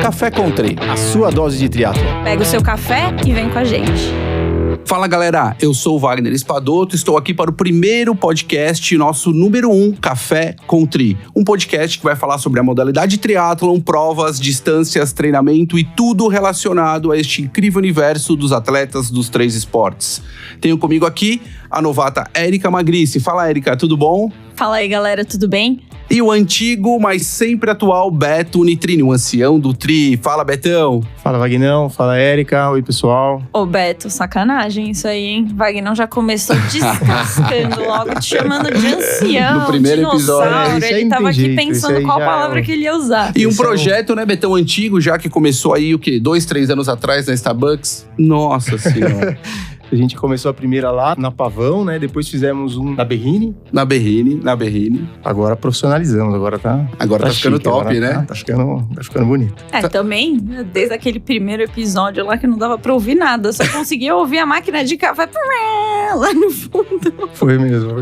Café Country, a sua dose de triatlon. Pega o seu café e vem com a gente. Fala galera, eu sou o Wagner Espadoto, estou aqui para o primeiro podcast, nosso número 1, Café Country. Um podcast que vai falar sobre a modalidade triatlon, provas, distâncias, treinamento e tudo relacionado a este incrível universo dos atletas dos 3 esportes. Tenho comigo aqui a novata Érica Magrice. Fala Érica, tudo bom? Fala aí galera, tudo bem? E o antigo, mas sempre atual Beto Nitrini, o ancião do Tri. Fala, Betão. Fala, Vagnão. Fala, Érica. Oi, pessoal. Ô, Beto, sacanagem isso aí, hein? Vagnão já começou descascando logo, te chamando de ancião, no primeiro dinossauro. episódio. Ele tava aqui pensando qual palavra que ele ia usar. E um projeto, né, Betão, antigo, já que começou aí, 2, 3 anos atrás na Starbucks. Nossa Senhora. A gente começou a primeira lá na Pavão, né? Depois fizemos um na Berrini. Na Berrini. Agora profissionalizamos, agora tá ficando chique, top, né? Tá ficando bonito. Também, desde aquele primeiro episódio lá que não dava pra ouvir nada, só conseguia ouvir a máquina de café lá no fundo. Foi mesmo.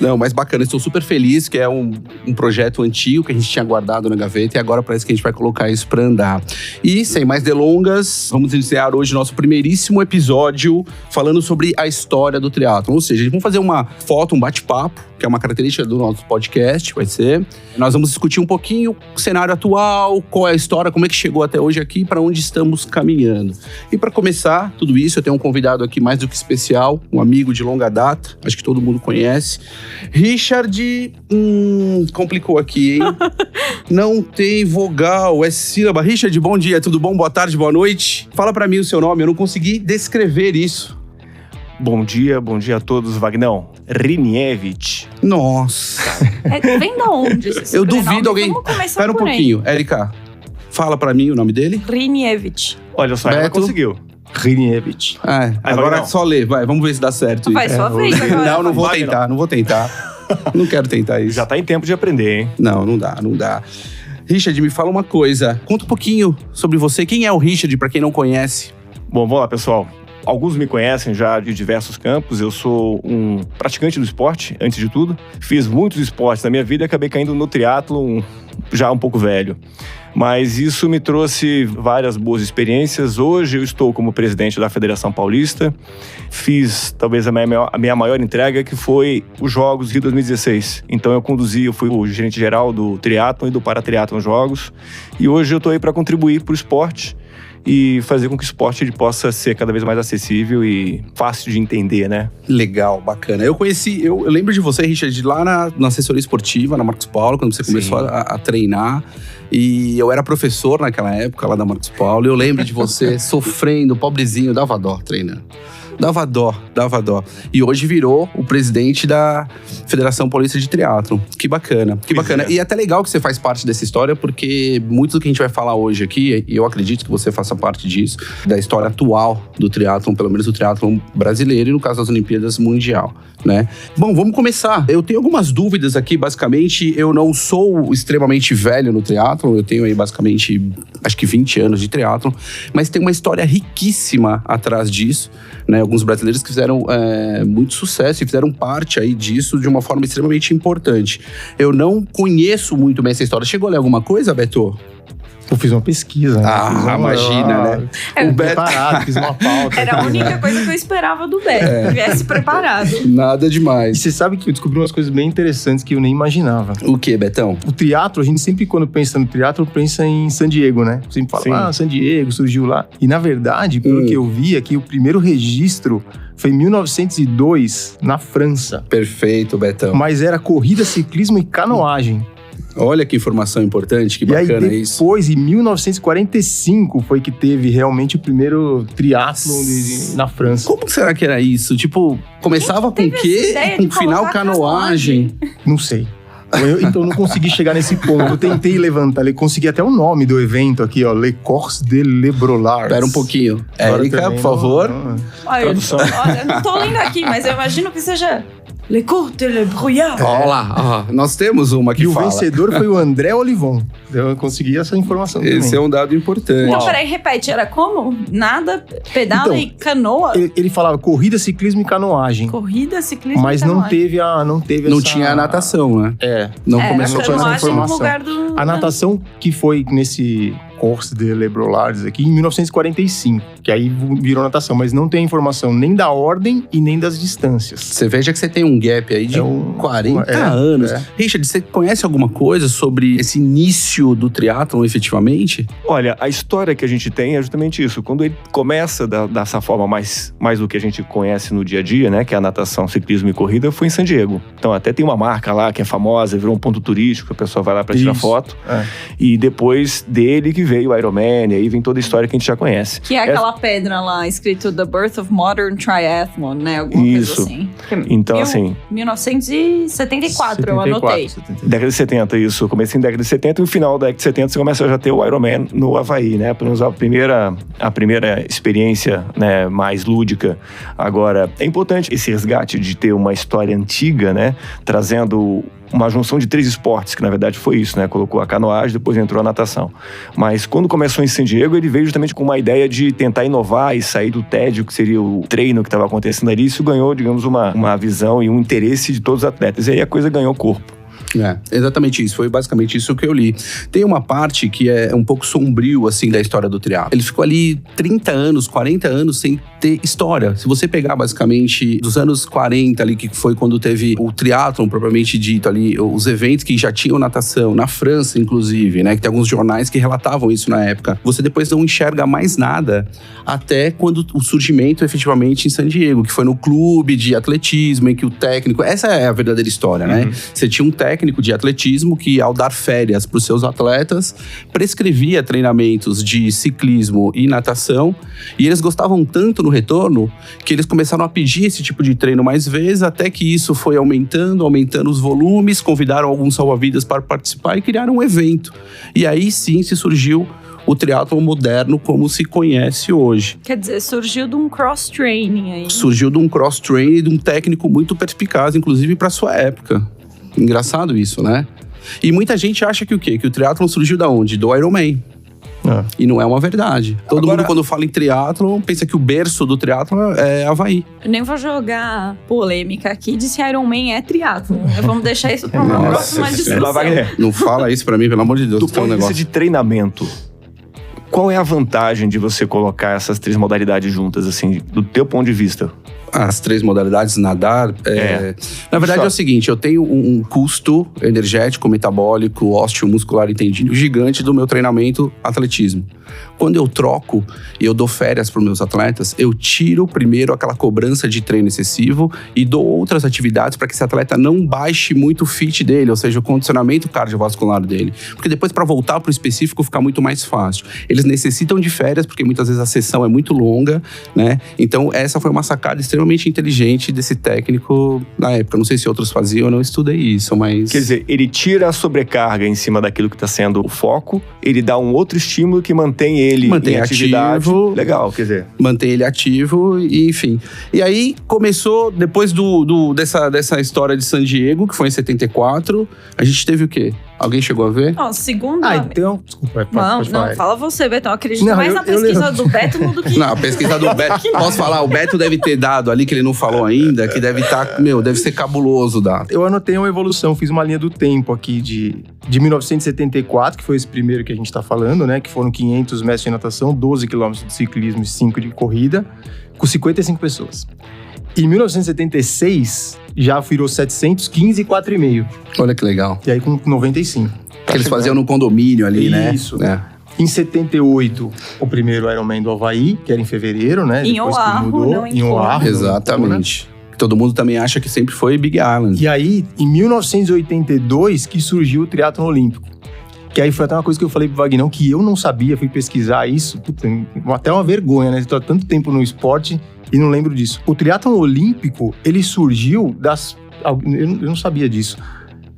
Não, mas bacana, estou super feliz que é um projeto antigo que a gente tinha guardado na gaveta e agora parece que a gente vai colocar isso para andar. E sem mais delongas, vamos iniciar hoje nosso primeiríssimo episódio falando sobre a história do triatlon. Ou seja, vamos fazer uma foto, um bate-papo, que é uma característica do nosso podcast, vai ser. Nós vamos discutir um pouquinho o cenário atual, qual é a história, como é que chegou até hoje aqui, para onde estamos caminhando. E para começar tudo isso, eu tenho um convidado aqui mais do que especial, um amigo de longa data, acho que todo mundo conhece. Richard, complicou aqui, hein? Não tem vogal, é sílaba. Richard, bom dia, tudo bom? Boa tarde, boa noite. Fala pra mim o seu nome, eu não consegui descrever isso. Bom dia a todos, Vagnão. Rinievich. Nossa. Vem da onde esse Eu sobrenome? duvido alguém... Vamos começar Espera um por aí. pouquinho, Érica, fala pra mim o nome dele. Rinievich. Olha só, ela Beto. conseguiu. Rinievich. Agora não. só lê, vai, vamos ver se dá certo. Vai, sua vez agora. Não vou Vai, tentar, não vou tentar. Não quero tentar isso. Já tá em tempo de aprender, hein? Não dá. Richard, me fala uma coisa. Conta um pouquinho sobre você. Quem é o Richard, pra quem não conhece? Bom, vamos lá, pessoal. Alguns me conhecem já de diversos campos. Eu sou um praticante do esporte, antes de tudo. Fiz muitos esportes na minha vida e acabei caindo no triatlon já um pouco velho. Mas isso me trouxe várias boas experiências. Hoje eu estou como presidente da Federação Paulista. Fiz talvez a minha maior entrega, que foi os Jogos Rio 2016. Então eu fui o gerente geral do triatlon e do paratriatlon Jogos. E hoje eu estou aí para contribuir para o esporte e fazer com que o esporte ele possa ser cada vez mais acessível e fácil de entender, né? Legal, bacana. Eu lembro de você, Richard, lá na assessoria esportiva, na Marcos Paulo, quando você começou a treinar. E eu era professor naquela época, lá da Marcos Paulo. E eu lembro de você sofrendo, pobrezinho, dava dó treinando. Dava dó. E hoje virou o presidente da Federação Paulista de Triatlon. Que bacana. É. E é até legal que você faz parte dessa história, porque muito do que a gente vai falar hoje aqui, e eu acredito que você faça parte disso, da história atual do triatlon, pelo menos do triatlon brasileiro e no caso das Olimpíadas Mundial, né? Bom, vamos começar. Eu tenho algumas dúvidas aqui, basicamente. Eu não sou extremamente velho no triatlon, eu tenho aí basicamente, acho que 20 anos de triatlon, mas tem uma história riquíssima atrás disso, né? Alguns brasileiros que fizeram muito sucesso e fizeram parte aí disso de uma forma extremamente importante. Eu não conheço muito bem essa história. Chegou a ler alguma coisa, Beto? Eu fiz uma pesquisa, né? Imagina, né? O Beto preparado, fiz uma pauta. Era a única coisa que eu esperava do Beto, que viesse preparado. Nada E demais. você sabe que eu descobri umas coisas bem interessantes que eu nem imaginava. O que, Betão? O triatlo, a gente sempre, quando pensa no triatlo, pensa em San Diego, né? Sempre fala, San Diego, surgiu lá. E, na verdade, pelo que eu vi aqui, o primeiro registro foi em 1902, na França. Perfeito, Betão. Mas era corrida, ciclismo e canoagem. Olha que informação importante, que bacana isso. E aí depois, em 1945, foi que teve realmente o primeiro triatlon na França. Como será que era isso? Tipo, começava com o quê? Com final canoagem? Não sei. Então não consegui chegar nesse ponto. Eu tentei levantar, eu consegui até o nome do evento aqui, ó. Le Courses de Le Brolard. Espera um pouquinho. Érica, por favor. Olha, eu não tô lendo aqui, mas eu imagino que seja Le Courses de Le Brouillard. Olha lá, nós temos uma que fala. E o vencedor foi o André Olivon. Eu consegui essa informação também. Esse é um dado importante. Então, peraí, repete. Era como? Nada, pedala e canoa? Ele falava corrida, ciclismo e canoagem. Corrida, ciclismo mas e canoagem. não teve essa... Não tinha a natação, né? Não começou você com não essa acha no informação. lugar do... A natação que foi nesse Course de Le Brollards aqui em 1945, que aí virou natação, mas não tem informação nem da ordem e nem das distâncias. Você veja que você tem um gap aí de 40 anos. Richard, você conhece alguma coisa sobre esse início do triatlon efetivamente? Olha, a história que a gente tem é justamente isso. Quando ele começa dessa forma mais do que a gente conhece no dia a dia, né, que é a natação, ciclismo e corrida, foi em San Diego. Então até tem uma marca lá que é famosa, virou um ponto turístico, a pessoa vai lá para tirar foto. E depois dele que veio o Ironman, e aí vem toda a história que a gente já conhece. Que é aquela pedra lá, escrito The Birth of Modern Triathlon, né? Alguma Isso. coisa assim. Então, assim... 1974, eu anotei. Década de 70, isso. Comecei em década de 70 e no final da década de 70 você começa a já ter o Ironman no Havaí, né? Pelo menos a primeira experiência, né, mais lúdica. Agora, é importante esse resgate de ter uma história antiga, né? Trazendo uma junção de 3 esportes, que na verdade foi isso, né? Colocou a canoagem, depois entrou a natação. Mas quando começou em San Diego, ele veio justamente com uma ideia de tentar inovar e sair do tédio, que seria o treino que estava acontecendo ali. Isso ganhou, digamos, uma visão e um interesse de todos os atletas. E aí a coisa ganhou corpo. Exatamente isso. Foi basicamente isso que eu li. Tem uma parte que é um pouco sombrio, assim, da história do triatlo. Ele ficou ali 30 anos, 40 anos sem ter história. Se você pegar, basicamente, dos anos 40 ali, que foi quando teve o triatlon, propriamente dito ali, os eventos que já tinham natação, na França, inclusive, né? Que tem alguns jornais que relatavam isso na época. Você depois não enxerga mais nada até quando o surgimento, efetivamente, em San Diego, que foi no clube de atletismo, em que o técnico... Essa é a verdadeira história, né? Você tinha um técnico de atletismo que, ao dar férias para os seus atletas, prescrevia treinamentos de ciclismo e natação, e eles gostavam tanto no retorno que eles começaram a pedir esse tipo de treino mais vezes, até que isso foi aumentando os volumes, convidaram alguns salva-vidas para participar e criaram um evento. E aí sim se surgiu o triatlon moderno como se conhece hoje. Quer dizer, surgiu de um cross-training aí. Surgiu de um cross-training e de um técnico muito perspicaz, inclusive para sua época. Engraçado isso, né? E muita gente acha que o quê? Que o triatlon surgiu da onde? Do Ironman. E não é uma verdade. Todo mundo, quando fala em triatlon, pensa que o berço do triatlon é Havaí. Eu nem vou jogar polêmica aqui de se Ironman é triatlon. Vamos deixar isso para uma próxima discussão. Não fala isso pra mim, pelo amor de Deus. Do ponto de vista de treinamento, qual é a vantagem de você colocar essas 3 modalidades juntas, assim, do teu ponto de vista? As 3 modalidades, nadar... Na verdade é o seguinte, eu tenho um custo energético, metabólico, osteomuscular e tendíneo gigante do meu treinamento atletismo. Quando eu troco e eu dou férias para os meus atletas, eu tiro primeiro aquela cobrança de treino excessivo e dou outras atividades para que esse atleta não baixe muito o fit dele, ou seja, o condicionamento cardiovascular dele. Porque depois, para voltar para o específico, fica muito mais fácil. Eles necessitam de férias, porque muitas vezes a sessão é muito longa, né? Então, essa foi uma sacada extremamente inteligente desse técnico na época. Não sei se outros faziam, eu não estudei isso, mas... Quer dizer, ele tira a sobrecarga em cima daquilo que está sendo o foco, ele dá um outro estímulo que mantém ele em atividade. Ativo, legal, quer dizer. Mantém ele ativo e enfim. E aí começou, depois dessa história de San Diego, que foi em 74, a gente teve o quê? Alguém chegou a ver? Segundo... então... Desculpa, pode falar. Não, fala você, Betão. Acredito mais na pesquisa do Beto do que... Não, a pesquisa do Beto... Posso falar? O Beto deve ter dado ali, que ele não falou ainda, que deve estar... deve ser cabuloso dar. Eu anotei uma evolução, fiz uma linha do tempo aqui de 1974, que foi esse primeiro que a gente tá falando, né? Que foram 500 metros de natação, 12 quilômetros de ciclismo e 5 de corrida, com 55 pessoas. Em 1976, já virou 715 e 4,5. Olha que legal. E aí com 95. Que eles faziam no condomínio ali, né? Isso. Em 78, o primeiro Ironman do Havaí, que era em fevereiro, né? Em Oahu, não em Oahu. Exatamente. Todo mundo também acha que sempre foi Big Island. E aí, em 1982, que surgiu o triatlon olímpico. Que aí foi até uma coisa que eu falei pro Vagnão, que eu não sabia, fui pesquisar isso. Puta, até uma vergonha, né? Estou há tanto tempo no esporte e não lembro disso. O triatlon olímpico, ele surgiu das... Eu não sabia disso.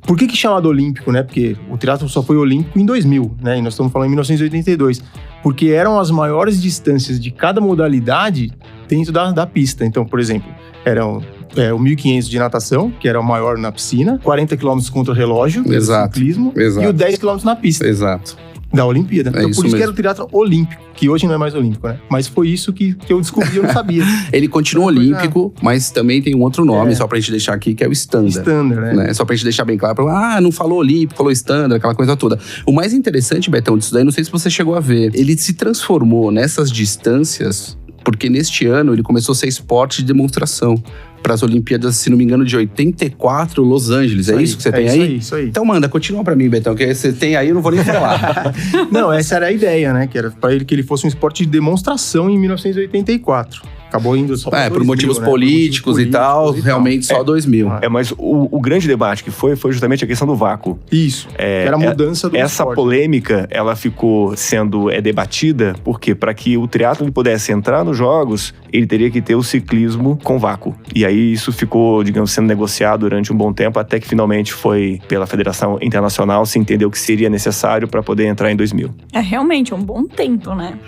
Por que chamado olímpico, né? Porque o triatlon só foi olímpico em 2000, né? E nós estamos falando em 1982. Porque eram as maiores distâncias de cada modalidade dentro da pista. Então, por exemplo, eram o 1.500 de natação, que era o maior na piscina, 40 km contra o relógio, Exato. ciclismo, Exato. E o 10 km na pista. Exato. Da Olimpíada. Então, isso por isso que mesmo. era o triatlon olímpico, que hoje não é mais olímpico, né? Mas foi isso que eu descobri e eu não sabia. Ele continua Coisa- olímpico, mas também tem um outro nome, É. só pra gente deixar aqui, que é o standard. Standard, né? Só pra gente deixar bem claro, não falou olímpico, falou standard, aquela coisa toda. O mais interessante, Betão, disso daí, não sei se você chegou a ver, ele se transformou nessas distâncias, porque neste ano ele começou a ser esporte de demonstração para as Olimpíadas, se não me engano, de 84, Los Angeles. É isso que você tem aí? Isso aí. Então manda, continua pra mim, Betão, que você tem aí, eu não vou nem falar. Não, essa era a ideia, né? Que era pra ele que ele fosse um esporte de demonstração em 1984. Acabou indo só pra Por 2000, motivos né? políticos e tal, realmente só 2000. Mas o grande debate que foi justamente a questão do vácuo. Isso, que era a mudança do Essa esporte. polêmica, ela ficou sendo debatida, porque para que o triatlo pudesse entrar nos jogos, ele teria que ter o ciclismo com vácuo. E aí isso ficou, digamos, sendo negociado durante um bom tempo, até que finalmente foi pela Federação Internacional se entendeu que seria necessário para poder entrar em 2000. É realmente um bom tempo, né?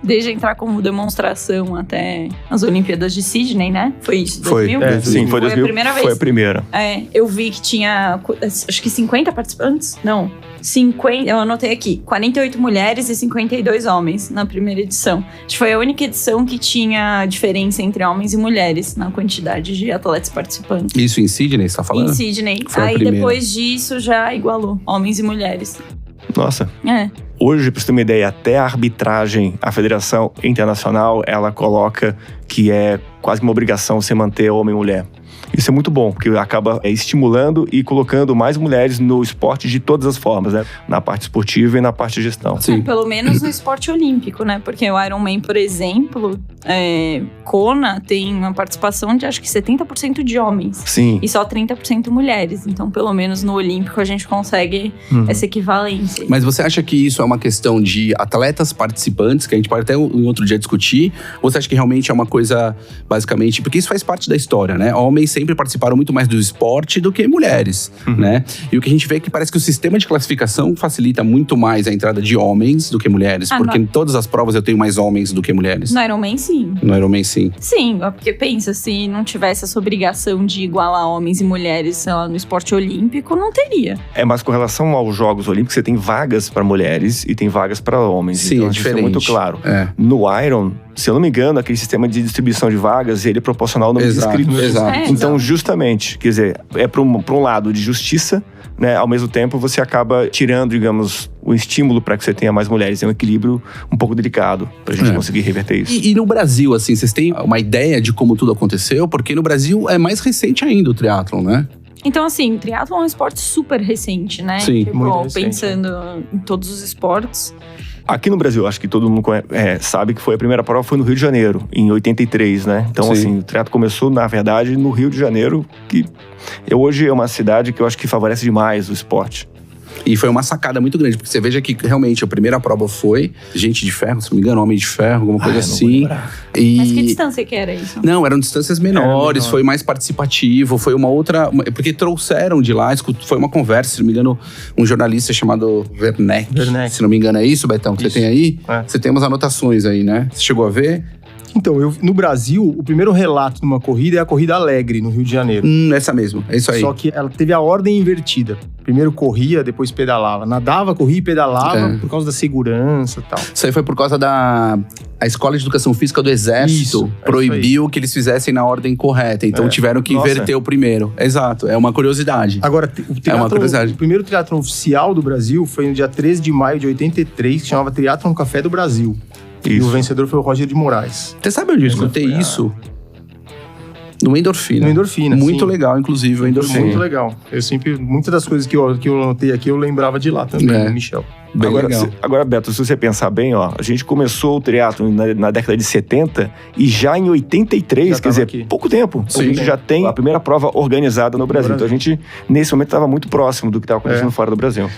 Desde entrar como demonstração até as Olimpíadas de Sydney, né? Foi isso, 2000? Sim, foi 2000. a primeira vez. Foi a primeira. Eu vi que tinha, acho que 50 participantes? Não, 50, eu anotei aqui, 48 mulheres e 52 homens na primeira edição. Acho que foi a única edição que tinha diferença entre homens e mulheres na quantidade de atletas participantes. Isso em Sydney, você tá falando? Em Sydney. Foi a Aí primeira. depois disso já igualou homens e mulheres. Nossa. É. Hoje, pra você ter uma ideia, até a arbitragem, a Federação Internacional, ela coloca que é quase uma obrigação você manter homem e mulher. Isso é muito bom, porque acaba estimulando e colocando mais mulheres no esporte de todas as formas, né? Na parte esportiva e na parte de gestão. Sim. Pelo menos no esporte olímpico, né? Porque o Ironman, por exemplo, Kona tem uma participação de acho que 70% de homens. Sim. E só 30% mulheres. Então, pelo menos no Olímpico, a gente consegue essa equivalência. Mas você acha que isso é uma questão de atletas participantes, que a gente pode até em outro dia discutir? Ou você acha que realmente é uma coisa, basicamente... Porque isso faz parte da história, né? Homens sempre participaram muito mais do esporte do que mulheres, né? E o que a gente vê é que parece que o sistema de classificação facilita muito mais a entrada de homens do que mulheres. Porque em todas as provas eu tenho mais homens do que mulheres. No Ironman, sim. No Ironman, sim. Sim, porque pensa, se não tivesse essa obrigação de igualar homens e mulheres, sei lá, no esporte olímpico, não teria. Mas com relação aos Jogos Olímpicos, você tem vagas para mulheres e tem vagas para homens. Sim, então, é diferente. Isso é muito claro. É. No Iron, se eu não me engano, aquele sistema de distribuição de vagas, ele é proporcional ao número de inscritos. Exato. Então, justamente, quer dizer, é para um lado de justiça, né? Ao mesmo tempo, você acaba tirando, digamos, o estímulo para que você tenha mais mulheres. É um equilíbrio um pouco delicado para a gente conseguir reverter isso. E no Brasil, assim, vocês têm uma ideia de como tudo aconteceu? Porque no Brasil é mais recente ainda o triatlon, né? Então, assim, o triatlon é um esporte super recente, né? Sim, tipo, muito recente, pensando em todos os esportes. Aqui no Brasil, acho que todo mundo sabe que foi a primeira prova, foi no Rio de Janeiro, em 83, né? Então, Sim. assim, o triatlo começou, na verdade, no Rio de Janeiro, que hoje é uma cidade que eu acho que favorece demais o esporte. E foi uma sacada muito grande, porque você veja que realmente a primeira prova foi gente de ferro, se não me engano, homem de ferro, alguma coisa assim. Mas que distância que era isso? Não, eram distâncias menores, menor. foi mais participativo, foi uma outra... Porque trouxeram de lá, foi uma conversa, se não me engano, um jornalista chamado Werneck. Se não me engano, é isso, Betão, que você tem aí? É. Você tem umas anotações aí, né? Você chegou a ver? Então, no Brasil, o primeiro relato de uma corrida é a Corrida Alegre, no Rio de Janeiro. Essa mesmo, é isso aí. Só que ela teve a ordem invertida. Primeiro corria, depois pedalava. Nadava, corria e pedalava por causa da segurança e tal. Isso aí foi por causa da... A Escola de Educação Física do Exército Isso, proibiu que eles fizessem na ordem correta. Então tiveram que inverter o primeiro. Exato, é uma curiosidade. Agora, uma curiosidade. O primeiro triatlon oficial do Brasil foi no dia 13 de maio de 83, que chamava Triatlon Café do Brasil. E o vencedor foi o Roger de Moraes. Você sabe onde eu escutei isso? No Endorfina. No Endorfina, Muito sim. legal, inclusive, o Endorfina. Muito legal. Eu sempre, muitas das coisas que eu anotei aqui, eu lembrava de lá também, do Michel. Bem legal. Agora, Beto, se você pensar bem, a gente começou o triatlo na década de 70 e já em 83, Já quer dizer, aqui. pouco tempo, a gente já tem a primeira prova organizada no Brasil. Então a gente, nesse momento, estava muito próximo do que estava acontecendo fora do Brasil.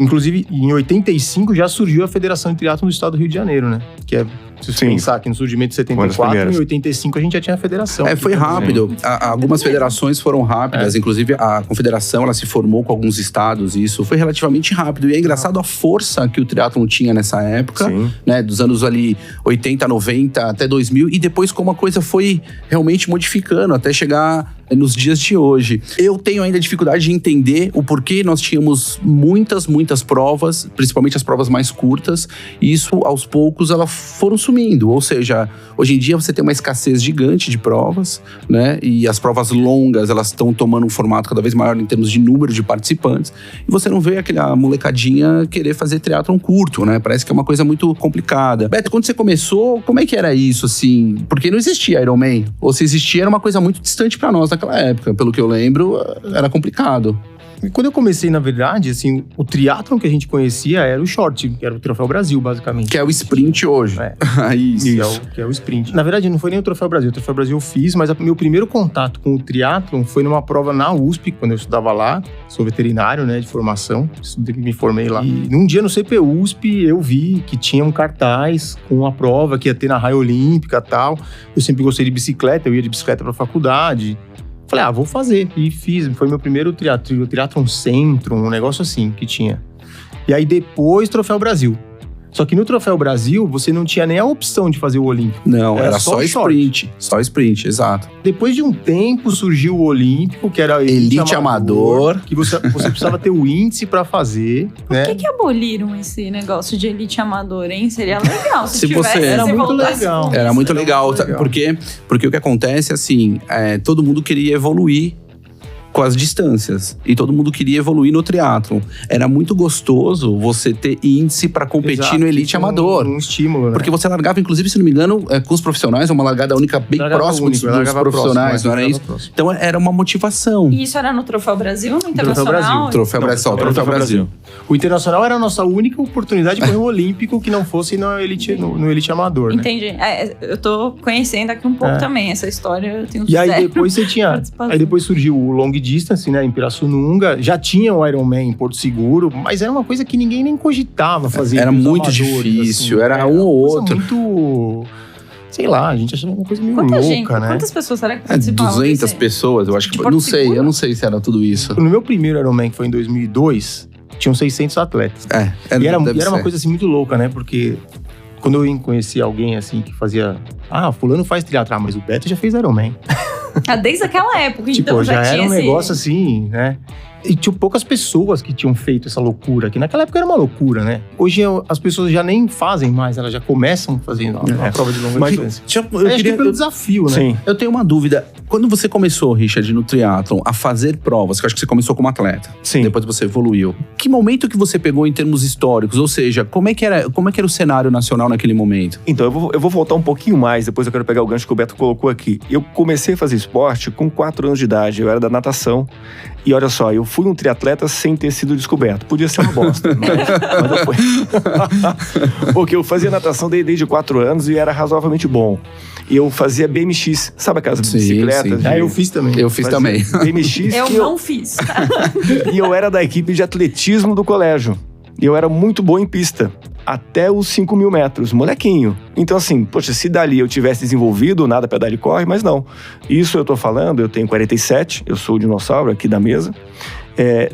Inclusive, em 85 já surgiu a Federação de Triatlon do Estado do Rio de Janeiro, né? Que é, se você pensar aqui no surgimento de 74, em 85 a gente já tinha a federação. Foi rápido. Algumas federações foram rápidas. Inclusive, a confederação, ela se formou com alguns estados e isso foi relativamente rápido. E é engraçado a força que o triatlon tinha nessa época, né? Dos anos ali 80, 90 até 2000. E depois como a coisa foi realmente modificando até chegar nos dias de hoje. Eu tenho ainda dificuldade de entender o porquê nós tínhamos muitas provas, principalmente as provas mais curtas, e isso, aos poucos, elas foram sumindo. Ou seja, hoje em dia você tem uma escassez gigante de provas, né? E as provas longas, elas estão tomando um formato cada vez maior em termos de número de participantes. E você não vê aquela molecadinha querer fazer triatlon curto, né? Parece que é uma coisa muito complicada. Beto, quando você começou, como é que era isso, assim? Porque não existia Ironman. Ou se existia, era uma coisa muito distante pra nós naquela época. Pelo que eu lembro, era complicado. E quando eu comecei, na verdade, assim, o triatlon que a gente conhecia era o short, que era o Troféu Brasil, basicamente. Que é o sprint hoje. É. Isso. Que é o sprint. Na verdade, não foi nem o Troféu Brasil. O Troféu Brasil eu fiz, mas o meu primeiro contato com o triatlon foi numa prova na USP, quando eu estudava lá. Sou veterinário, né, de formação. Me formei lá. E num dia no CPU USP, eu vi que tinha um cartaz com uma prova que ia ter na raia olímpica e tal. Eu sempre gostei de bicicleta, eu ia de bicicleta pra faculdade. Falei, vou fazer. E fiz. Foi meu primeiro triatlon centro, um negócio assim que tinha. E aí depois, Troféu Brasil. Só que no Troféu Brasil, você não tinha nem a opção de fazer o Olímpico. Não, era só sprint. Só sprint, exato. Depois de um tempo, surgiu o Olímpico, que era Elite Amador. Que você precisava ter o índice pra fazer, né? Por que aboliram esse negócio de Elite Amador, hein? Seria legal se tivesse. Era muito legal. Era muito legal. Porque o que acontece, assim, todo mundo queria evoluir com as distâncias. E todo mundo queria evoluir no triatlon. Era muito gostoso você ter índice para competir. Exato, no Elite Amador. Um estímulo, né? Porque você largava, inclusive, se não me engano, com os profissionais, uma largada única bem próxima dos profissionais, não era isso? Então era uma motivação. E isso era no Troféu Brasil, no Internacional? Troféu Brasil. O Internacional era a nossa única oportunidade de correr o Olímpico que não fosse no Elite Amador, né? Entendi. Eu tô conhecendo aqui um pouco também essa história. Eu tenho e aí depois você tinha... Aí depois surgiu o Long Distance, né, em Pirassununga. Já tinha o Ironman em Porto Seguro, mas era uma coisa que ninguém nem cogitava fazer. Era muito difícil, assim, era um ou outro. Muito... Sei lá, a gente achava uma coisa meio louca, né? Quantas pessoas será que participavam? 200 pessoas, eu acho que... Eu não sei se era tudo isso. No meu primeiro Ironman, que foi em 2002, tinham 600 atletas. E era uma coisa assim muito louca, né? Porque quando eu conheci alguém assim que fazia... fulano faz triatlon, mas o Beto já fez Ironman. Desde aquela época, então já era um negócio assim, né? E tinha poucas pessoas que tinham feito essa loucura, que naquela época era uma loucura, né? Hoje as pessoas já nem fazem mais, elas já começam fazendo a prova de longa distância. Eu queria pelo desafio, né? Sim. Eu tenho uma dúvida. Quando você começou, Richard, no triatlon, a fazer provas, que eu acho que você começou como atleta. Sim. Depois você evoluiu. Que momento que você pegou em termos históricos? Ou seja, como é que era o cenário nacional naquele momento? Então, eu vou voltar um pouquinho mais, depois eu quero pegar o gancho que o Beto colocou aqui. Eu comecei a fazer esporte com 4 anos de idade, eu era da natação. E olha só, eu fui um triatleta sem ter sido descoberto. Podia ser uma bosta, mas eu fui. Porque eu fazia natação desde 4 anos e era razoavelmente bom. E eu fazia BMX, sabe aquelas bicicletas? Sim. Eu fiz também. Eu fiz também. BMX. Eu não fiz. E eu era da equipe de atletismo do colégio. E eu era muito bom em pista. Até os 5.000 metros, molequinho. Então assim, poxa, se dali eu tivesse desenvolvido, nada pra dar ele corre, mas não. Isso eu tô falando, eu tenho 47, eu sou o dinossauro aqui da mesa.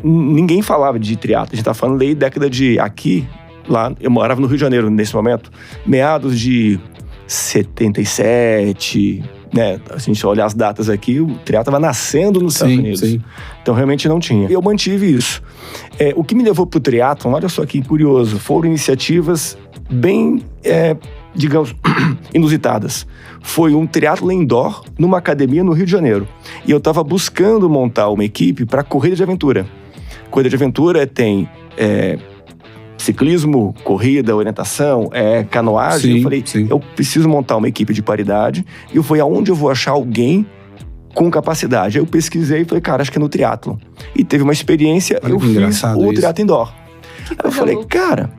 Ninguém falava de triatlo, a gente tá falando aí década de... Aqui, lá, eu morava no Rio de Janeiro nesse momento, meados de 77... Né? Se a gente olhar as datas aqui, o triatlo estava nascendo nos Estados Unidos. Sim. Então, realmente não tinha. Eu mantive isso. O que me levou para o triatlon, olha só que curioso, foram iniciativas bem, digamos, inusitadas. Foi um triatlo indoor numa academia no Rio de Janeiro. E eu estava buscando montar uma equipe para corrida de aventura. Corrida de aventura tem... ciclismo, corrida, orientação, canoagem. Sim, eu falei, eu preciso montar uma equipe de paridade. E foi aonde eu vou achar alguém com capacidade. Aí eu pesquisei e falei, cara, acho que é no triatlon. E teve uma experiência, eu fiz o triatlo indoor. Aí eu falei, cara,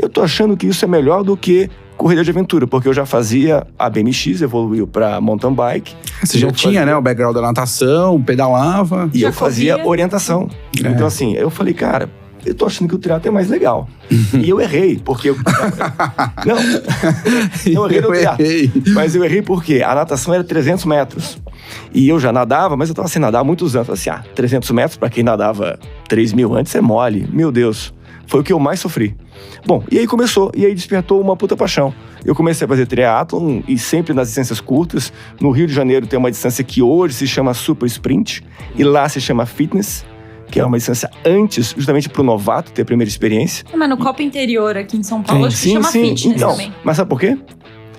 eu tô achando que isso é melhor do que corrida de aventura, porque eu já fazia a BMX, evoluiu pra mountain bike. Você já tinha, né, o background da natação, pedalava. E eu fazia orientação. Então assim, eu falei, cara, eu tô achando que o triatlo é mais legal. E eu errei, porque... Não errei no triatlo. Mas eu errei porque a natação era 300 metros. E eu já nadava, mas eu tava sem nadar há muitos anos. Eu falei assim, 300 metros, pra quem nadava 3.000 antes, é mole. Meu Deus. Foi o que eu mais sofri. Bom, e aí começou, e aí despertou uma puta paixão. Eu comecei a fazer triatlon e sempre nas distâncias curtas. No Rio de Janeiro tem uma distância que hoje se chama Super Sprint e lá se chama Fitness, que é uma distância antes, justamente para o novato ter a primeira experiência. Mas no Copa Interior aqui em São Paulo, acho que chama Fitness então, também. Mas sabe por quê?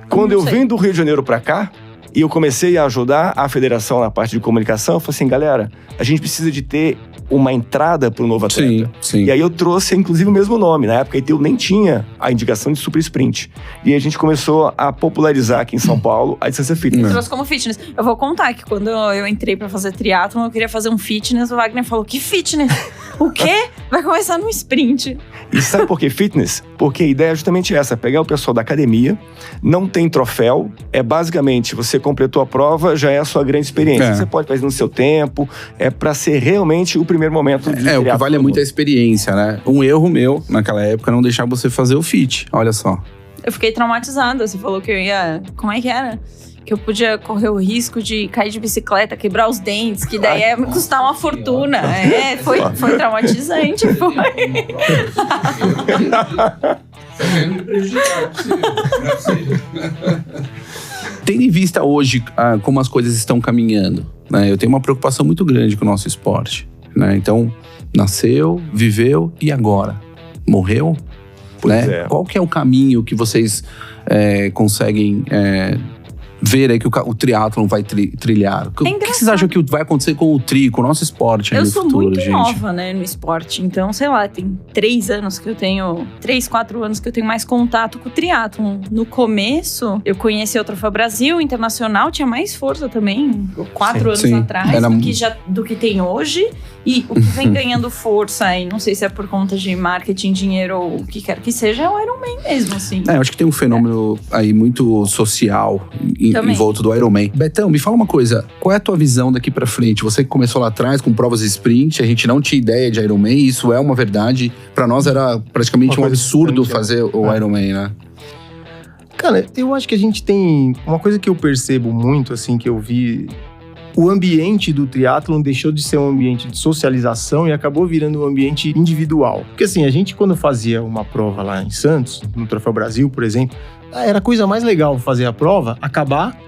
Quando eu vim do Rio de Janeiro para cá, e eu comecei a ajudar a federação na parte de comunicação, eu falei assim, galera, a gente precisa de ter uma entrada para o novo atleta. Sim. E aí eu trouxe, inclusive, o mesmo nome. Na época, eu nem tinha a indicação de Super Sprint. E aí a gente começou a popularizar aqui em São Paulo a distância fitness. Trouxe como fitness. Eu vou contar que quando eu entrei pra fazer triatlon, eu queria fazer um fitness, o Wagner falou, que fitness? O quê? Vai começar no sprint. E sabe por que fitness? Porque a ideia é justamente essa, pegar o pessoal da academia, não tem troféu, é basicamente, você completou a prova, já é a sua grande experiência. Você pode fazer no seu tempo, é pra ser realmente o primeiro momento de o que vale é muito a experiência, né? Um erro meu, naquela época, não deixar você fazer o fit, olha só. Eu fiquei traumatizada, você falou que eu ia... Como é que era? Que eu podia correr o risco de cair de bicicleta, quebrar os dentes, que daí ia me custar uma fortuna. Foi traumatizante, foi. Tendo em vista hoje como as coisas estão caminhando, né? Eu tenho uma preocupação muito grande com o nosso esporte, né? Então, nasceu, viveu e agora? Morreu? Né? Qual que é o caminho que vocês conseguem ver aí que o triatlon vai trilhar? O que vocês acham que vai acontecer com o tri, com o nosso esporte aí no futuro, gente? Eu sou muito nova, né, no esporte. Então, sei lá, tem 3, 4 anos que eu tenho mais contato com o triatlon. No começo, eu conheci o Troféu Brasil Internacional, tinha mais força também, 4 anos atrás, do que tem hoje. E o que vem ganhando força aí, não sei se é por conta de marketing, dinheiro ou o que quer que seja, é o Ironman mesmo, assim. Eu acho que tem um fenômeno aí muito social em volta do Ironman. Betão, me fala uma coisa, qual é a tua visão daqui pra frente? Você que começou lá atrás com provas de sprint, a gente não tinha ideia de Ironman, isso é uma verdade. Pra nós era praticamente um absurdo fazer o Ironman, né? Cara, eu acho que a gente tem... Uma coisa que eu percebo muito, assim, que eu vi... O ambiente do triatlon deixou de ser um ambiente de socialização e acabou virando um ambiente individual. Porque assim, a gente quando fazia uma prova lá em Santos, no Troféu Brasil, por exemplo, era a coisa mais legal fazer a prova, acabar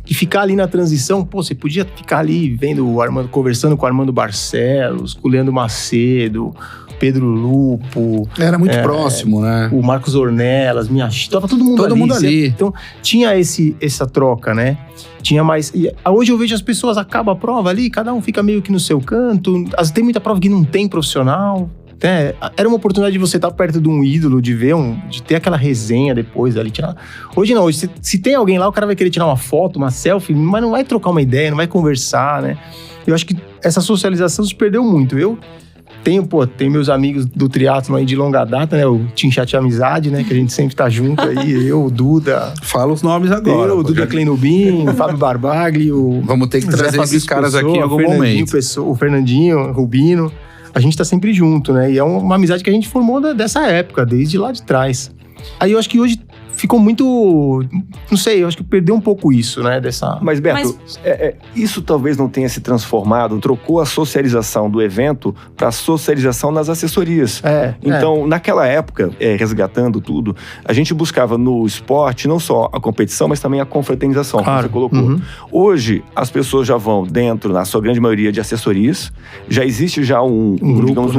e ficar ali na transição. Pô, você podia ficar ali vendo o Armando, conversando com o Armando Barcelos, com o Leandro Macedo, Pedro Lupo. Era muito próximo, né? O Marcos Ornelas, tava todo mundo ali. Então, tinha essa troca, né? Tinha mais... Hoje eu vejo as pessoas, acaba a prova ali, cada um fica meio que no seu canto. Tem muita prova que não tem profissional. Era uma oportunidade de você estar perto de um ídolo, de ver de ter aquela resenha depois ali, tirar. Hoje não, hoje se tem alguém lá, o cara vai querer tirar uma foto, uma selfie, mas não vai trocar uma ideia, não vai conversar, né? Eu acho que essa socialização se perdeu muito. Eu tenho meus amigos do triatlon aí de longa data, né? O Team Chat Amizade, né? Que a gente sempre tá junto aí. Eu, o Duda. Fala os nomes agora. O Duda Kleinubin, o Fábio Barbaglio. Vamos ter que trazer esses caras aqui em algum momento. O Fernandinho, o Rubino. A gente tá sempre junto, né? E é uma amizade que a gente formou dessa época, desde lá de trás. Aí eu acho que hoje ficou muito... Não sei, eu acho que perdeu um pouco isso, né? Mas, Beto, isso talvez não tenha se transformado, trocou a socialização do evento para a socialização nas assessorias. Então, naquela época, resgatando tudo, a gente buscava no esporte não só a competição, mas também a confraternização, como você colocou. Uhum. Hoje, as pessoas já vão dentro, na sua grande maioria, de assessorias. Já existe já um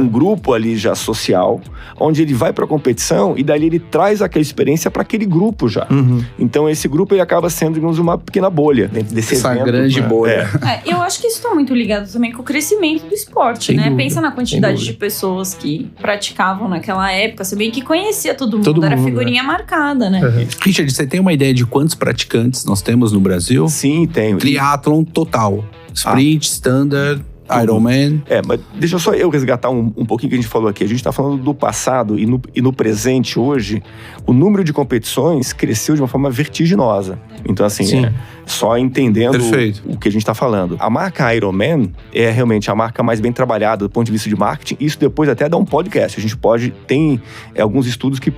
grupo ali já social, onde ele vai para a competição e dali ele traz aquela experiência para aquele grupo já. Uhum. Então esse grupo ele acaba sendo, digamos, uma pequena bolha dentro desse evento. Essa grande bolha. Eu acho que isso está muito ligado também com o crescimento do esporte, né? Dúvida. Pensa na quantidade de pessoas que praticavam naquela época, se bem que conhecia todo mundo, era figurinha marcada, né? Uhum. Richard, você tem uma ideia de quantos praticantes nós temos no Brasil? Sim, tenho. Triatlon total. Sprint, standard... Ironman. Mas deixa só eu resgatar um pouquinho que a gente falou aqui. A gente está falando do passado e no presente hoje, o número de competições cresceu de uma forma vertiginosa. Então, assim, Só entendendo Perfeito. o que a gente está falando. A marca Ironman é realmente a marca mais bem trabalhada do ponto de vista de marketing. Isso depois até dá um podcast. A gente tem alguns estudos que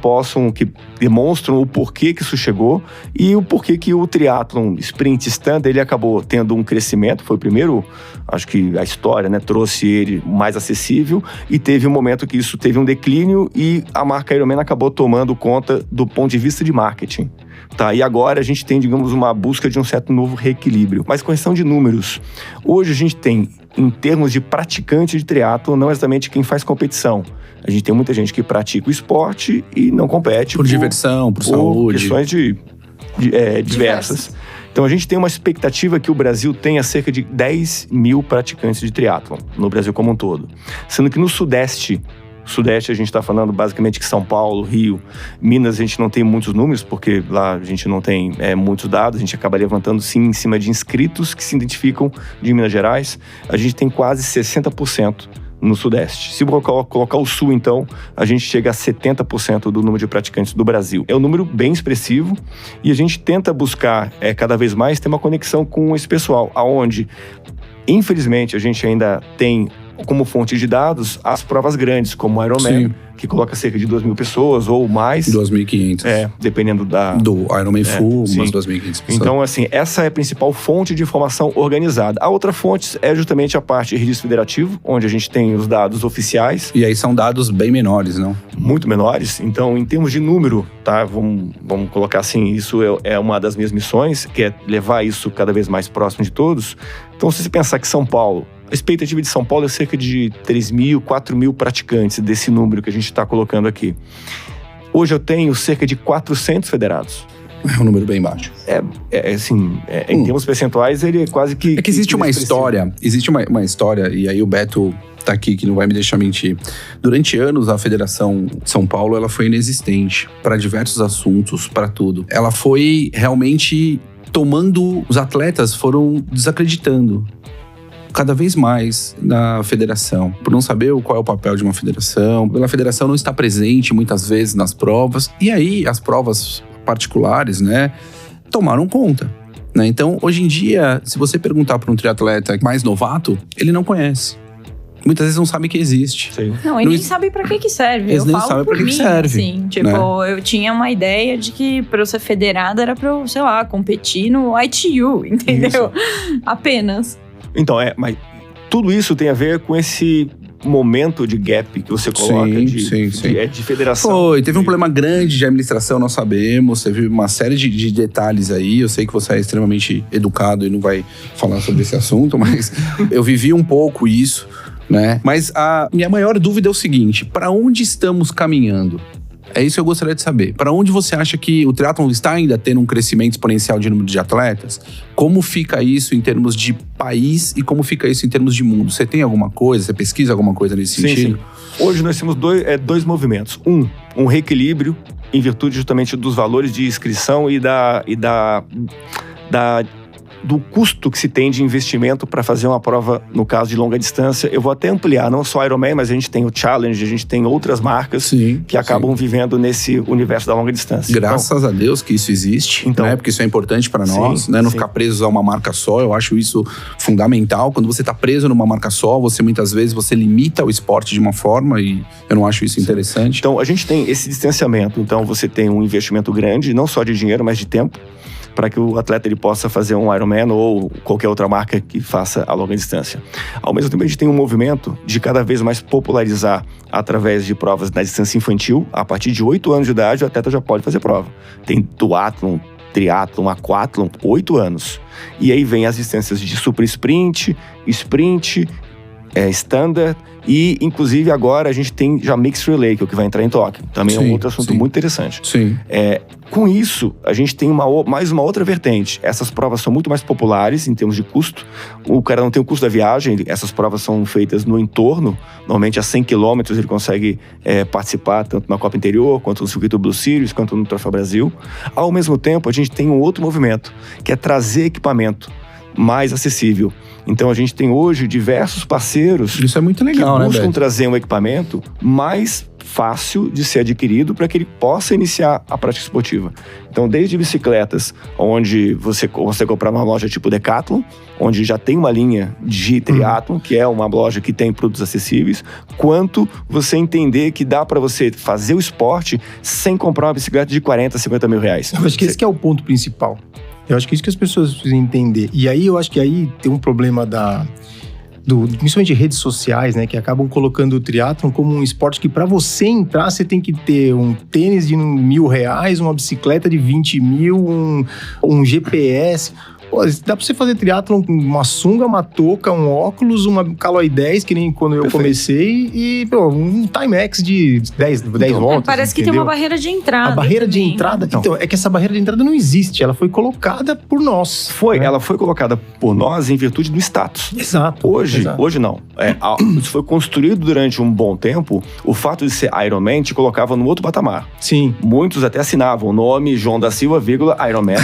demonstram o porquê que isso chegou e o porquê que o triatlon sprint standard ele acabou tendo um crescimento. Foi o primeiro, acho que a história, né, trouxe ele mais acessível e teve um momento que isso teve um declínio e a marca Ironman acabou tomando conta do ponto de vista de marketing. Tá, e agora a gente tem, digamos, uma busca de um certo novo reequilíbrio. Mas com questão de números, hoje a gente tem, em termos de praticante de triatlo, não exatamente quem faz competição. A gente tem muita gente que pratica o esporte e não compete. Por diversão, por saúde. Questões diversas. Então a gente tem uma expectativa que o Brasil tenha cerca de 10 mil praticantes de triatlon, no Brasil como um todo. Sendo que no Sudeste a gente está falando basicamente que São Paulo, Rio, Minas, a gente não tem muitos números, porque lá a gente não tem muitos dados, a gente acaba levantando sim em cima de inscritos que se identificam de Minas Gerais. A gente tem quase 60% no Sudeste. Se colocar o Sul, então, a gente chega a 70% do número de praticantes do Brasil. É um número bem expressivo e a gente tenta buscar cada vez mais ter uma conexão com esse pessoal, aonde, infelizmente, a gente ainda tem como fonte de dados as provas grandes, como o Ironman, que coloca cerca de 2.000 pessoas ou mais. 2.500. Dependendo do Ironman Full, umas 2.500 pessoas. Então, assim, essa é a principal fonte de informação organizada. A outra fonte é justamente a parte de registro federativo, onde a gente tem os dados oficiais. E aí são dados bem menores, não? Muito menores. Então, em termos de número, tá? Vamos colocar assim, isso é uma das minhas missões, que é levar isso cada vez mais próximo de todos. Então, se você pensar que São Paulo, a expectativa de São Paulo é cerca de 3.000, 4.000 praticantes desse número que a gente está colocando aqui. Hoje eu tenho cerca de 400 federados. É um número bem baixo. Em termos percentuais, ele é quase que... É que existe uma história, e aí o Beto tá aqui, que não vai me deixar mentir. Durante anos, a Federação de São Paulo, ela foi inexistente para diversos assuntos, para tudo. Ela foi realmente tomando... Os atletas foram desacreditando cada vez mais na federação, por não saber qual é o papel de uma federação, pela federação não estar presente muitas vezes nas provas, e aí as provas particulares, né, tomaram conta, né? Então, hoje em dia, se você perguntar para um triatleta mais novato, ele não conhece. Muitas vezes não sabe que existe. Sim. Não, ele nem sabe pra que serve. Eles nem sabem pra que serve. Assim, tipo, né? Eu tinha uma ideia de que pra eu ser federada era pra eu, sei lá, competir no ITU, entendeu? Isso. Apenas. Então, mas tudo isso tem a ver com esse momento de gap que você coloca de federação. Teve um problema grande de administração, nós sabemos, teve uma série de detalhes aí, eu sei que você é extremamente educado e não vai falar sobre esse assunto, mas eu vivi um pouco isso, né? Mas a minha maior dúvida é o seguinte, para onde estamos caminhando? É isso que eu gostaria de saber. Para onde você acha que o triatlon está ainda tendo um crescimento exponencial de número de atletas? Como fica isso em termos de país e como fica isso em termos de mundo? Você tem alguma coisa? Você pesquisa alguma coisa nesse sentido? Sim. Hoje nós temos dois movimentos. Um reequilíbrio em virtude justamente dos valores de inscrição e do custo que se tem de investimento para fazer uma prova, no caso de longa distância. Eu vou até ampliar, não só Ironman, mas a gente tem o Challenge, a gente tem outras marcas que acabam vivendo nesse universo da longa distância. Graças a Deus que isso existe, né? Porque isso é importante para nós, né? Não ficar preso a uma marca só, eu acho isso fundamental. Quando você está preso numa marca só, muitas vezes você limita o esporte de uma forma e eu não acho isso interessante. Então, a gente tem esse distanciamento. Então, você tem um investimento grande, não só de dinheiro, mas de tempo, para que o atleta ele possa fazer um Ironman ou qualquer outra marca que faça a longa distância. Ao mesmo tempo, a gente tem um movimento de cada vez mais popularizar através de provas na distância infantil. A partir de 8 anos de idade, o atleta já pode fazer prova. Tem duatlon, triatlon, aquatlon, 8 anos. E aí vem as distâncias de super sprint, standard e, inclusive, agora a gente tem já Mixed Relay, que é o que vai entrar em Tóquio. Também é um outro assunto muito interessante. Com isso, a gente tem mais uma outra vertente. Essas provas são muito mais populares em termos de custo. O cara não tem o custo da viagem, essas provas são feitas no entorno. Normalmente, a 100 quilômetros ele consegue participar tanto na Copa Interior, quanto no Circuito Blue Series, quanto no Troféu Brasil. Ao mesmo tempo, a gente tem um outro movimento, que é trazer equipamento mais acessível. Então, a gente tem hoje diversos parceiros isso é muito legal, que buscam trazer um equipamento mais fácil de ser adquirido para que ele possa iniciar a prática esportiva. Então, desde bicicletas, onde você comprar numa loja tipo Decathlon, onde já tem uma linha de triatlon, que é uma loja que tem produtos acessíveis, quanto você entender que dá para você fazer o esporte sem comprar uma bicicleta de 40, 50 mil reais. Eu acho que esse que é o ponto principal. Eu acho que é isso que as pessoas precisam entender. E aí, eu acho que aí tem um problema principalmente redes sociais, né, que acabam colocando o triatlon como um esporte que para você entrar, você tem que ter um tênis de R$1.000, uma bicicleta de 20 mil, um GPS. Pô, dá pra você fazer triatlon com uma sunga, uma touca, um óculos, uma Caloi 10, que nem quando eu comecei, e pô, um Timex de 10 voltas. Parece que tem uma barreira de entrada. A barreira de também. entrada... Então, é que essa barreira de entrada não existe. Ela foi colocada por nós. Ela foi colocada por nós em virtude do status. Exato. Hoje não. Isso foi construído durante um bom tempo. O fato de ser Ironman te colocava no outro patamar. Sim. Muitos até assinavam o nome João da Silva, Ironman.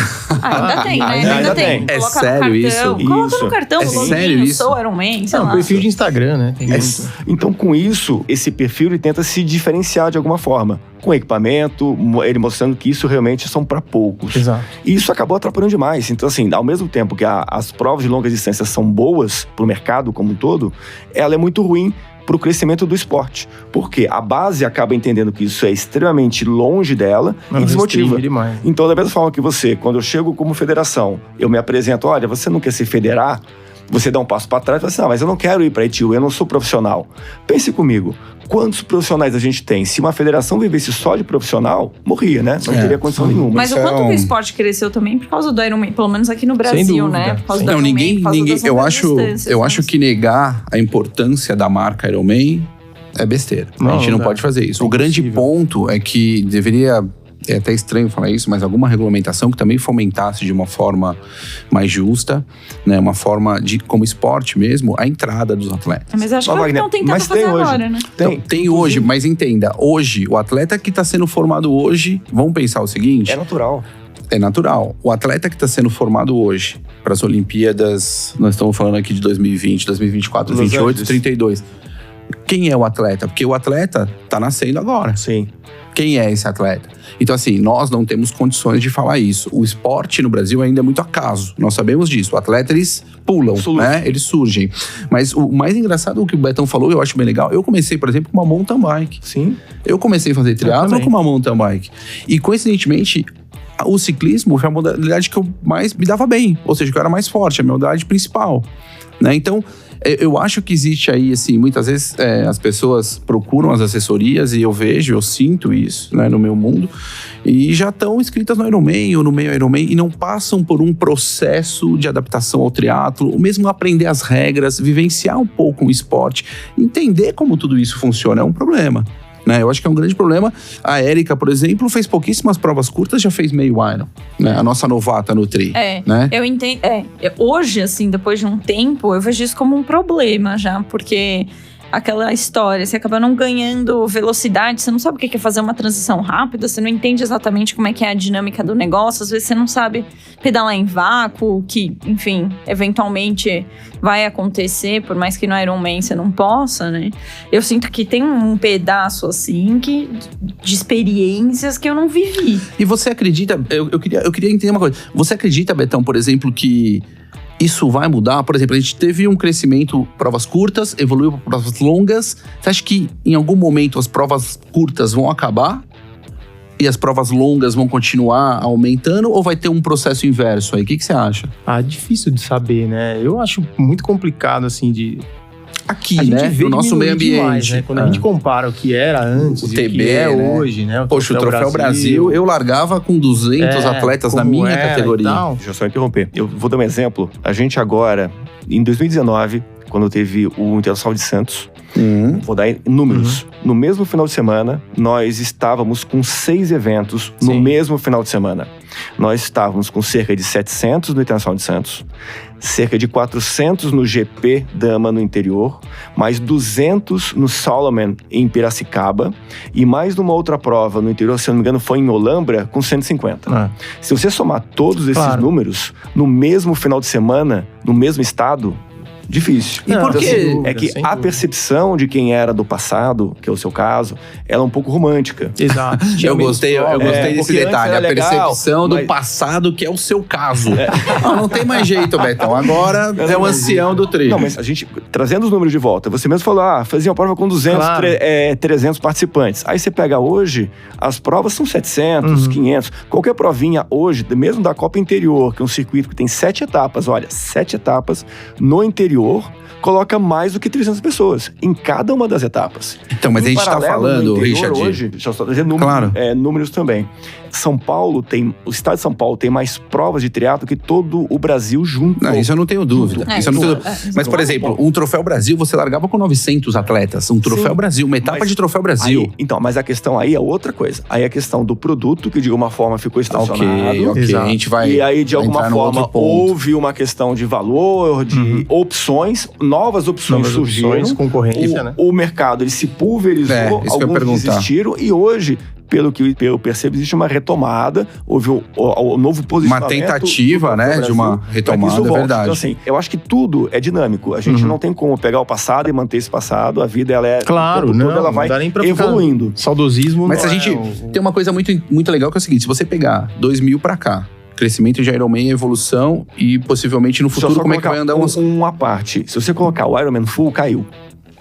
Ainda tem, né? Ainda tem. É Coloca sério no isso? cartão. Coloca Isso. no cartão, É sério isso? Sou Ironman, sei É um lá. perfil de Instagram, né? Tem muito. Então, com isso, esse perfil ele tenta se diferenciar de alguma forma. Com equipamento, ele mostrando que isso realmente são para poucos. Exato. E isso acabou atrapalhando demais. Então, assim, ao mesmo tempo que as provas de longa distância são boas para o mercado como um todo, ela é muito ruim para o crescimento do esporte. Porque a base acaba entendendo que isso é extremamente longe dela e desmotiva. Demais. Então, da mesma forma que você, quando eu chego como federação, eu me apresento, olha, você não quer se federar? Você dá um passo para trás e fala assim, não, mas eu não quero ir para a ITU, eu não sou profissional. Pense comigo, quantos profissionais a gente tem? Se uma federação vivesse só de profissional, morria, né? Não teria condição nenhuma. Mas o quanto o esporte cresceu também por causa do Ironman, pelo menos aqui no Brasil, né? Por causa do Ironman, ninguém. por causa das Eu longas acho distâncias, que negar a importância da marca Ironman é besteira. A gente não pode fazer isso. O grande ponto é que deveria... É até estranho falar isso, mas alguma regulamentação que também fomentasse de uma forma mais justa, né, uma forma de, como esporte mesmo, a entrada dos atletas. Mas acho que estão tentando fazer agora, né? Tem hoje, mas entenda, hoje, o atleta que está sendo formado hoje, vamos pensar o seguinte... É natural. É natural. O atleta que está sendo formado hoje para as Olimpíadas, nós estamos falando aqui de 2020, 2024, 2028, 32. Quem é o atleta? Porque o atleta está nascendo agora. Sim. Quem é esse atleta? Então, assim, nós não temos condições de falar isso. O esporte no Brasil ainda é muito acaso. Nós sabemos disso. O atleta, eles pulam, né? Eles surgem. Mas o mais engraçado, o que o Betão falou, eu acho bem legal. Eu comecei, por exemplo, com uma mountain bike. Sim. Eu comecei a fazer triatlon com uma mountain bike. E, coincidentemente, o ciclismo foi a modalidade que eu mais me dava bem. Ou seja, que eu era mais forte, a minha modalidade principal. Né? Então, eu acho que existe aí, assim, muitas vezes as pessoas procuram as assessorias e eu sinto isso, né, no meu mundo, e já estão inscritas no Ironman ou no meio Ironman e não passam por um processo de adaptação ao triatlo, ou mesmo aprender as regras, vivenciar um pouco o esporte, entender como tudo isso funciona, é um problema. Né? Eu acho que é um grande problema. A Érica, por exemplo, fez pouquíssimas provas curtas, já fez meio Iron. Né? A nossa novata no tri. Né? Eu entendo. Hoje, assim, depois de um tempo, eu vejo isso como um problema já, porque aquela história, você acaba não ganhando velocidade, você não sabe o que é fazer uma transição rápida, você não entende exatamente como é que é a dinâmica do negócio, às vezes você não sabe pedalar em vácuo, que, enfim, eventualmente vai acontecer, por mais que no Ironman você não possa, né? Eu sinto que tem um pedaço, assim, de experiências que eu não vivi. E você acredita, eu queria entender uma coisa, você acredita, Betão, por exemplo, que isso vai mudar? Por exemplo, a gente teve um crescimento, provas curtas, evoluiu para provas longas. Você acha que em algum momento as provas curtas vão acabar e as provas longas vão continuar aumentando, ou vai ter um processo inverso aí? O que você acha? Difícil de saber, né? Eu acho muito complicado, assim, de... Aqui, né? No nosso meio ambiente. Demais, né? Quando a gente compara o que era antes o e TB, o que é né? hoje, né? Poxa, o Troféu Brasil, eu largava com 200 atletas na minha categoria. Deixa eu só interromper. Eu vou dar um exemplo. A gente agora, em 2019, quando teve o Internacional de Santos, vou dar números. No mesmo final de semana, nós estávamos com 6 eventos no mesmo final de semana. Nós estávamos com cerca de 700 no Internacional de Santos, cerca de 400 no GP Dama no interior, mais 200 no Salomon em Piracicaba e mais numa outra prova no interior, se não me engano, foi em Olambra, com 150. Se você somar todos esses números, no mesmo final de semana, no mesmo estado, Difícil. E por quê? sem dúvida, É que sem a dúvida. percepção de quem era do passado, que é o seu caso, ela é um pouco romântica. Exato. Eu gostei desse porque detalhe, a antes era legal, percepção do mas- passado, que é o seu caso. Não tem mais jeito, Betão. Agora é o ancião do trilho. Não, mas a gente, trazendo os números de volta, você mesmo falou, fazia uma prova com 200, Claro. 300 participantes. Aí você pega hoje, as provas são 700, 500. Qualquer provinha hoje, mesmo da Copa Interior, que é um circuito que tem 7 etapas, olha, 7 etapas no interior, coloca mais do que 300 pessoas em cada uma das etapas. Então, mas a gente tá Paralelo, falando, no interior Richard... hoje, deixa eu só trazer números, Claro. números também. O estado de São Paulo tem mais provas de triatlo que todo o Brasil junto. Não, isso eu não tenho dúvida. Isso eu não tenho dúvida. Mas, por exemplo, um Troféu Brasil, você largava com 900 atletas. Um Troféu Sim, Brasil, uma etapa mas de Troféu Brasil. Mas a questão aí é outra coisa. Aí a questão do produto, que de alguma forma ficou estacionado. Ok. Exato. A gente vai E aí, de alguma entrar no forma, outro ponto. houve uma questão de valor, de opções, novas opções Novas surgiram. opções, concorrência, né? O mercado ele se pulverizou, É, isso que eu ia alguns perguntar. desistiram, e hoje, pelo que eu percebo, existe uma retomada, houve o novo posicionamento. Uma tentativa, do né, Brasil de uma para que retomada, isso é volte. verdade. Então, assim, eu acho que tudo é dinâmico. A gente não tem como pegar o passado e manter esse passado. A vida, ela é... Claro, o tempo todo não, ela não vai dá nem pra ficar- evoluindo. Saudosismo Mas não a gente é tem uma coisa muito legal que é o seguinte: se você pegar 2000 pra cá, crescimento de Ironman, evolução e possivelmente no Deixa eu futuro, só como é que vai andar colocar uma parte. Se você colocar o Ironman Full, caiu.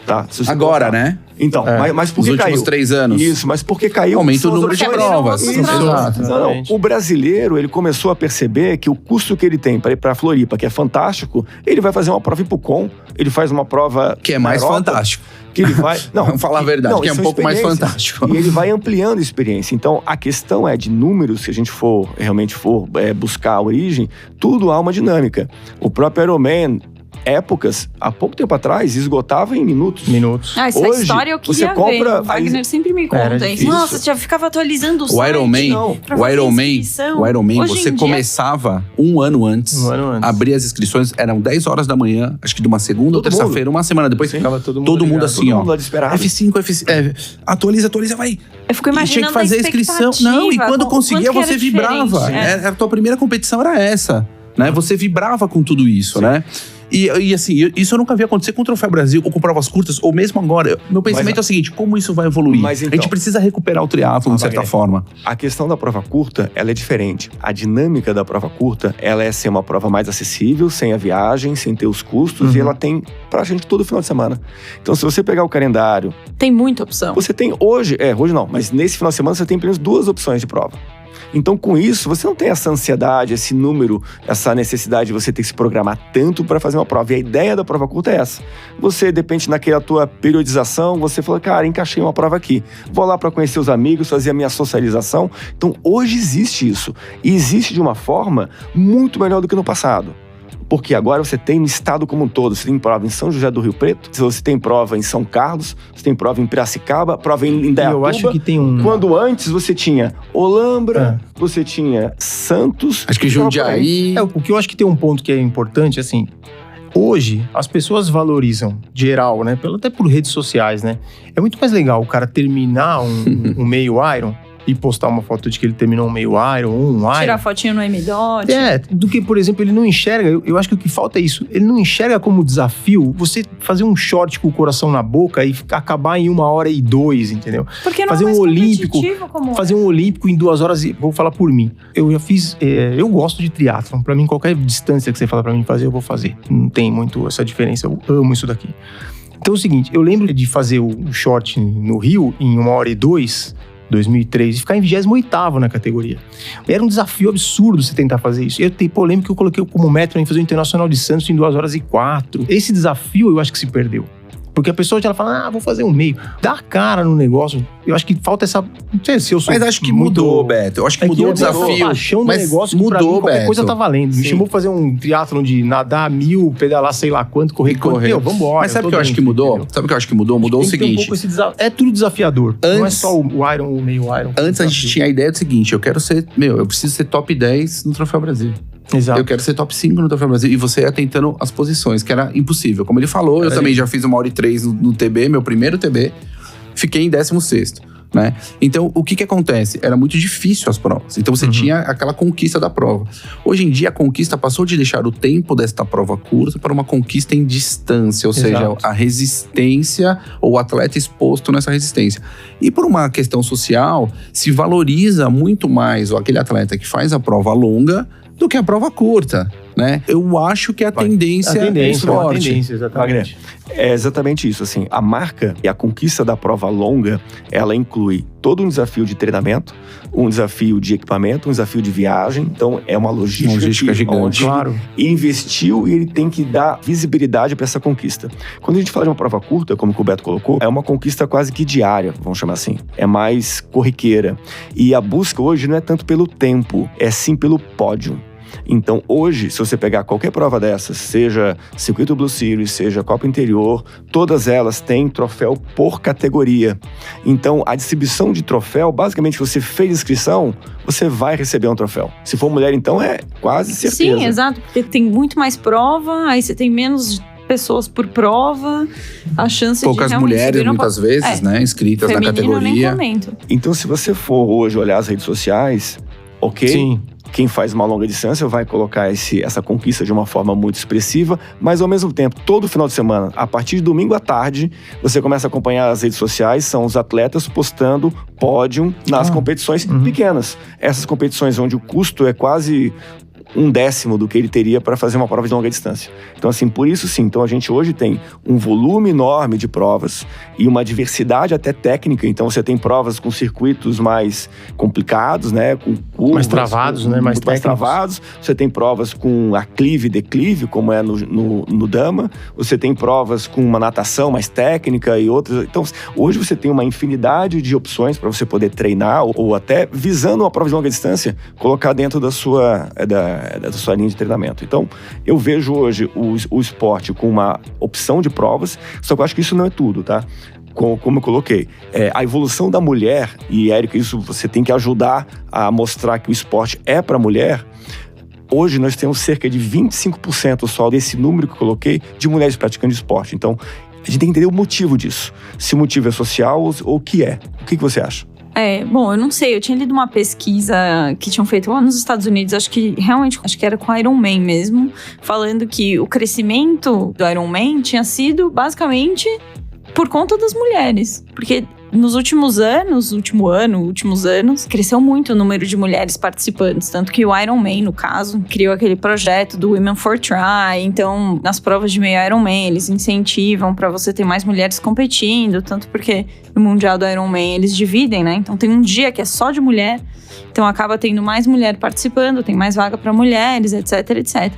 Tá? Se você agora, colocar- né? Então, mas por Nos que últimos caiu? 3 anos. Isso, mas por que caiu? Aumenta o São as número de opções. provas. Isso, Exato. Não, Exatamente. o brasileiro, ele começou a perceber que o custo que ele tem para ir para Floripa, que é fantástico, ele vai fazer uma prova em Pucon, ele faz uma prova Que é na mais Europa, fantástico. que ele vai... Não, Vamos falar a verdade, que é um são pouco mais experiências. fantástico. E ele vai ampliando a experiência. Então, a questão é de números, se a gente realmente for buscar a origem, tudo há uma dinâmica. O próprio Ironman, épocas, há pouco tempo atrás, esgotava em minutos. Essa Hoje, história eu você queria compra- ver. O Wagner sempre me Era conta isso. difícil. Nossa, já ficava atualizando o O site. Ironman, não. pra o fazer Ironman, inscrição. o Ironman, Hoje você em dia- começava um ano antes. Um ano antes. Abria as inscrições, eram 10 horas da manhã, acho que de uma segunda ou Todo terça-feira, uma semana depois. Sim. Ficava todo mundo Todo mundo ligado. assim, Todo ó. mundo lá desesperado. F5, F5, atualiza, vai. Eu fico E tinha imaginando que fazer a inscrição. Não, e quando conseguia, quanto que você era vibrava. diferente. A tua primeira competição era essa, né? Você vibrava com tudo isso, né? E assim, isso eu nunca vi acontecer com o Troféu Brasil, ou com provas curtas, ou mesmo agora. Meu pensamento é o seguinte: como isso vai evoluir? Mas A então- gente precisa recuperar o triatlon, de certa Wagner, forma. A questão da prova curta, ela é diferente. A dinâmica da prova curta, ela é ser uma prova mais acessível, sem a viagem, sem ter os custos, e ela tem pra gente todo final de semana. Então, se você pegar o calendário, Tem muita opção. você tem hoje não, mas nesse final de semana você tem pelo menos 2 opções de prova. Então, com isso, você não tem essa ansiedade, esse número, essa necessidade de você ter que se programar tanto para fazer uma prova. E a ideia da prova curta é essa. Você, depende naquela tua periodização, você fala, cara, encaixei uma prova aqui. Vou lá para conhecer os amigos, fazer a minha socialização. Então, hoje existe isso. E existe de uma forma muito melhor do que no passado. Porque agora você tem no estado como um todo. Você tem prova em São José do Rio Preto, você tem prova em São Carlos, você tem prova em Piracicaba, prova em E Indaiatuba. eu acho que tem um... Quando antes você tinha Olambra, você tinha Santos. Acho que Jundiaí. O que eu acho que tem um ponto que é importante, assim... Hoje, as pessoas valorizam, geral, né? Até por redes sociais, né? É muito mais legal o cara terminar um meio Iron e postar uma foto de que ele terminou um meio Iron ou um Iron. Tirar fotinho no M-Dot. Do que, por exemplo, ele não enxerga, eu acho que o que falta é isso, ele não enxerga como desafio você fazer um short com o coração na boca e acabar em 1h02, entendeu? Porque não fazer é mais um olímpico, competitivo como... Fazer um olímpico em 2 horas, vou falar por mim. Eu já fiz, eu gosto de triatlon, pra mim qualquer distância que você fala pra mim fazer, eu vou fazer. Não tem muito essa diferença, eu amo isso daqui. Então é o seguinte, eu lembro de fazer o short no Rio em 1h02, 2003, e ficar em 28º na categoria. Era um desafio absurdo você tentar fazer isso. Eu lembro que eu coloquei como meta em fazer o Internacional de Santos em 2h04. Esse desafio eu acho que se perdeu. Porque a pessoa já fala, vou fazer um meio. Dá cara no negócio. Eu acho que falta essa... Não sei se eu sou... Mas acho que mudou, Beto. Eu acho que mudou o desafio. A paixão do mas negócio que pra mudou, mim, qualquer Beto. coisa tá valendo. Me Sim. chamou pra fazer um triatlon de nadar 1000, pedalar sei lá quanto, correr quanto. Meu, vambora. Mas sabe o tô que eu acho dentro, que mudou? entendeu? Sabe o que eu acho que mudou? Mudou o Tem que ter um seguinte. pouco esse é tudo desafiador. Não é Antes- só o Iron, o meio Iron. Antes a gente tinha a ideia do seguinte: eu preciso ser top 10 no Troféu Brasil. Exato. Eu quero ser top 5 no Troféu Brasil. E você ia tentando as posições, que era impossível. Como ele falou, eu também já fiz 1h03 no TB, meu primeiro TB. Fiquei em 16º. né? Então, o que acontece? Era muito difícil as provas. Então, você tinha aquela conquista da prova. Hoje em dia, a conquista passou de deixar o tempo desta prova curta para uma conquista em distância, ou seja, a resistência ou o atleta exposto nessa resistência. E por uma questão social, se valoriza muito mais aquele atleta que faz a prova longa do que a prova curta, né? Eu acho que a tendência é forte. Exatamente. É exatamente isso, assim, a marca e a conquista da prova longa, ela inclui todo um desafio de treinamento, um desafio de equipamento, um desafio de viagem, então é uma logística gigante. Claro. Investiu e ele tem que dar visibilidade para essa conquista. Quando a gente fala de uma prova curta, como o Beto colocou, é uma conquista quase que diária, vamos chamar assim, é mais corriqueira. E a busca hoje não é tanto pelo tempo, é sim pelo pódio. Então, hoje, se você pegar qualquer prova dessas, seja Circuito Blue Series, seja Copa Interior, todas elas têm troféu por categoria. Então, a distribuição de troféu, basicamente, você fez inscrição, você vai receber um troféu. Se for mulher, então, é quase certeza. Sim, exato, porque tem muito mais prova, aí você tem menos pessoas por prova, a chance poucas de realmente mulheres, muitas vezes, né, inscritas na categoria. Eu nem comento. Então, se você for hoje olhar as redes sociais, ok? Sim. Quem faz uma longa distância vai colocar essa conquista de uma forma muito expressiva, mas ao mesmo tempo, todo final de semana, a partir de domingo à tarde, você começa a acompanhar as redes sociais, são os atletas postando pódio nas competições pequenas. Essas competições onde o custo é quase 1/10 do que ele teria para fazer uma prova de longa distância. Então, assim, por isso sim, então a gente hoje tem um volume enorme de provas e uma diversidade até técnica. Então, você tem provas com circuitos mais complicados, né, com curvas, mais travados, né, mais travados. Você tem provas com aclive e declive, como é no dama. Você tem provas com uma natação mais técnica e outras. Então, hoje você tem uma infinidade de opções para você poder treinar ou até visando uma prova de longa distância, colocar dentro da sua linha de treinamento. Então, eu vejo hoje o esporte com uma opção de provas, só que eu acho que isso não é tudo, tá? Como eu coloquei, a evolução da mulher, e Érica, isso você tem que ajudar a mostrar que o esporte é para a mulher. Hoje nós temos cerca de 25% só desse número que eu coloquei de mulheres praticando esporte. Então, a gente tem que entender o motivo disso. Se o motivo é social ou o que é. O que você acha? Bom, eu não sei, eu tinha lido uma pesquisa que tinham feito lá nos Estados Unidos, acho que era com o Iron Man mesmo, falando que o crescimento do Iron Man tinha sido basicamente por conta das mulheres, porque nos últimos anos, cresceu muito o número de mulheres participantes, tanto que o Iron Man, no caso, criou aquele projeto do Women for Try. Então, nas provas de meio Iron Man, eles incentivam para você ter mais mulheres competindo, tanto porque no Mundial do Iron Man eles dividem, né? Então, tem um dia que é só de mulher, então acaba tendo mais mulher participando, tem mais vaga para mulheres, etc, etc.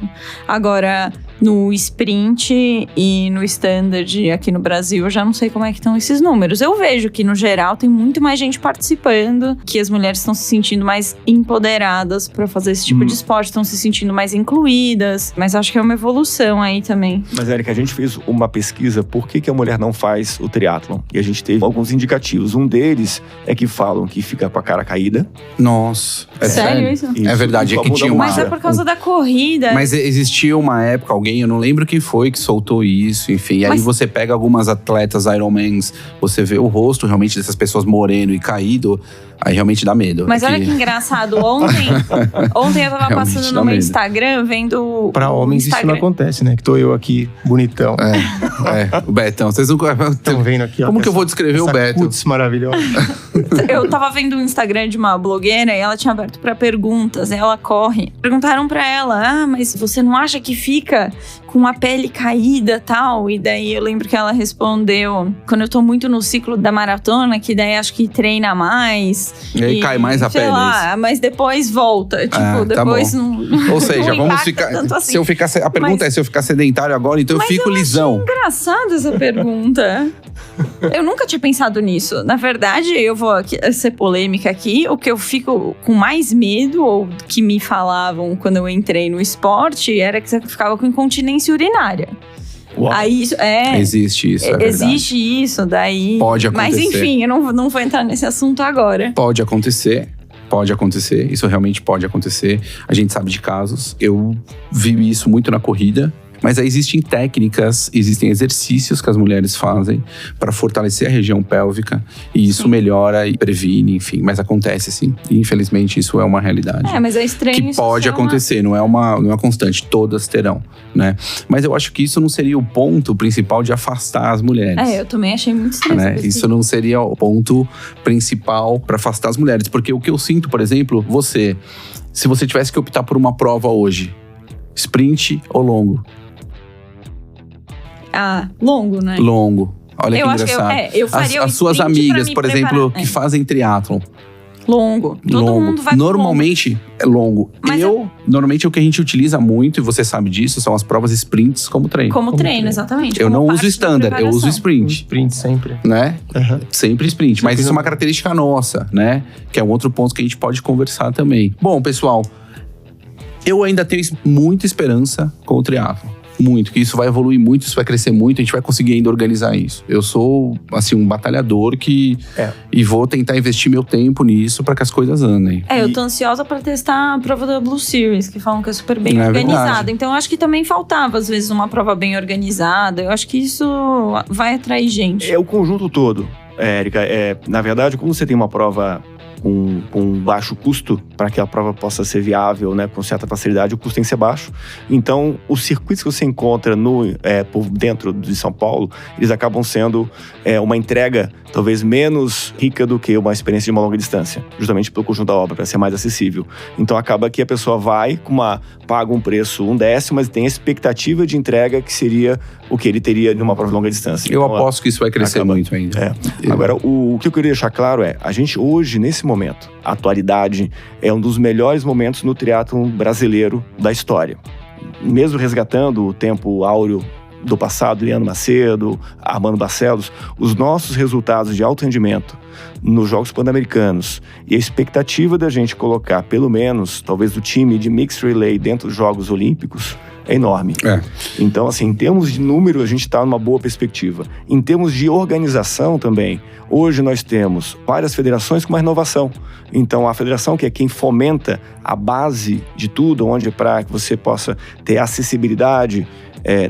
Agora, no sprint e no standard aqui no Brasil, eu já não sei como é que estão esses números. Eu vejo que, no geral, tem muito mais gente participando, que as mulheres estão se sentindo mais empoderadas para fazer esse tipo de esporte, estão se sentindo mais incluídas, mas acho que é uma evolução aí também. Mas, Érica, a gente fez uma pesquisa por que a mulher não faz o triatlon, e a gente teve alguns indicativos. Um deles é que falam que fica com a cara caída. Nossa, é sério isso? É verdade, é que tinha uma... Mas é por causa da corrida. Mas existia uma época, alguém, eu não lembro quem foi que soltou isso, enfim. E aí você pega algumas atletas Ironmans, você vê o rosto realmente dessas pessoas moreno e caído, aí realmente dá medo. Mas olha que engraçado, ontem eu tava passando no meu Instagram, vendo... Pra homens isso não acontece, né? Que tô eu aqui, bonitão. O Betão. Vocês não estão vendo aqui, ó. Como que eu vou descrever o Beto? Putz, maravilhoso. Eu tava vendo o Instagram de uma blogueira e ela tinha aberto pra perguntas, e ela corre. Perguntaram pra ela, mas você não acha que fica com a pele caída e tal? E daí eu lembro que ela respondeu, quando eu tô muito no ciclo da maratona, que daí acho que treina mais. E aí cai mais a pele. Sei lá, mas depois volta. Tipo, depois tá não. Ou seja, não vamos ficar. Assim. Se eu ficar. A pergunta é se eu ficar sedentário agora, então eu fico lisão. Engraçada essa pergunta. Eu nunca tinha pensado nisso. Na verdade, eu vou ser polêmica aqui. O que eu fico com mais medo, ou que me falavam quando eu entrei no esporte, era que você ficava com incontinência urinária. Uau. Aí isso existe isso, existe isso, daí... Pode acontecer. Mas enfim, eu não vou entrar nesse assunto agora. Pode acontecer, isso realmente pode acontecer. A gente sabe de casos. Eu vi isso muito na corrida. Mas aí existem técnicas, existem exercícios que as mulheres fazem para fortalecer a região pélvica e isso melhora e previne, enfim. Mas acontece sim. E, infelizmente isso é uma realidade. Mas é estranho que isso pode acontecer, não é uma constante, todas terão, né? Mas eu acho que isso não seria o ponto principal de afastar as mulheres. Eu também achei muito estranho. Né? Isso não seria o ponto principal para afastar as mulheres, porque o que eu sinto, por exemplo, se você tivesse que optar por uma prova hoje, sprint ou longo? Longo, né? Longo. Olha que engraçado. Eu faria as suas amigas, por exemplo, que fazem triatlon. Longo. Todo mundo vai normalmente é longo. Normalmente o que a gente utiliza muito, e você sabe disso, são as provas sprints como treino. Como treino, exatamente. Eu não uso standard, eu uso sprint. Sprint sempre. Né? Uhum. Sempre sprint. Mas isso é uma característica nossa, né? Que é um outro ponto que a gente pode conversar também. Bom, pessoal, eu ainda tenho muita esperança com o triatlon. Muito, que isso vai evoluir muito, isso vai crescer muito, a gente vai conseguir ainda organizar isso. Eu sou, assim, um batalhador e vou tentar investir meu tempo nisso para que as coisas andem. Eu tô ansiosa para testar a prova da Blue Series, que falam que é super bem organizada. Verdade. Então eu acho que também faltava, às vezes, uma prova bem organizada. Eu acho que isso vai atrair gente. É o conjunto todo, Érica. Na verdade, quando você tem uma prova com baixo custo, para que a prova possa ser viável, né, com certa facilidade, o custo tem que ser baixo. Então, os circuitos que você encontra por dentro de São Paulo, eles acabam sendo uma entrega talvez menos rica do que uma experiência de uma longa distância, justamente pelo conjunto da obra, para ser mais acessível. Então, acaba que a pessoa vai, paga um preço 1/10, mas tem a expectativa de entrega que seria o que ele teria numa prova de longa distância. Eu aposto que isso vai crescer muito ainda. Agora, o que eu queria deixar claro a gente hoje, nesse momento, a atualidade é um dos melhores momentos no triatlon brasileiro da história. Mesmo resgatando o tempo áureo do passado, Leandro Macedo, Armando Barcelos, os nossos resultados de alto rendimento nos Jogos Pan-Americanos e a expectativa da gente colocar, pelo menos, talvez o time de Mixed Relay dentro dos Jogos Olímpicos, é enorme. Então, assim, em termos de número, a gente está numa boa perspectiva. Em termos de organização também, hoje nós temos várias federações com uma renovação. Então, a federação, que é quem fomenta a base de tudo, onde para que você possa ter acessibilidade,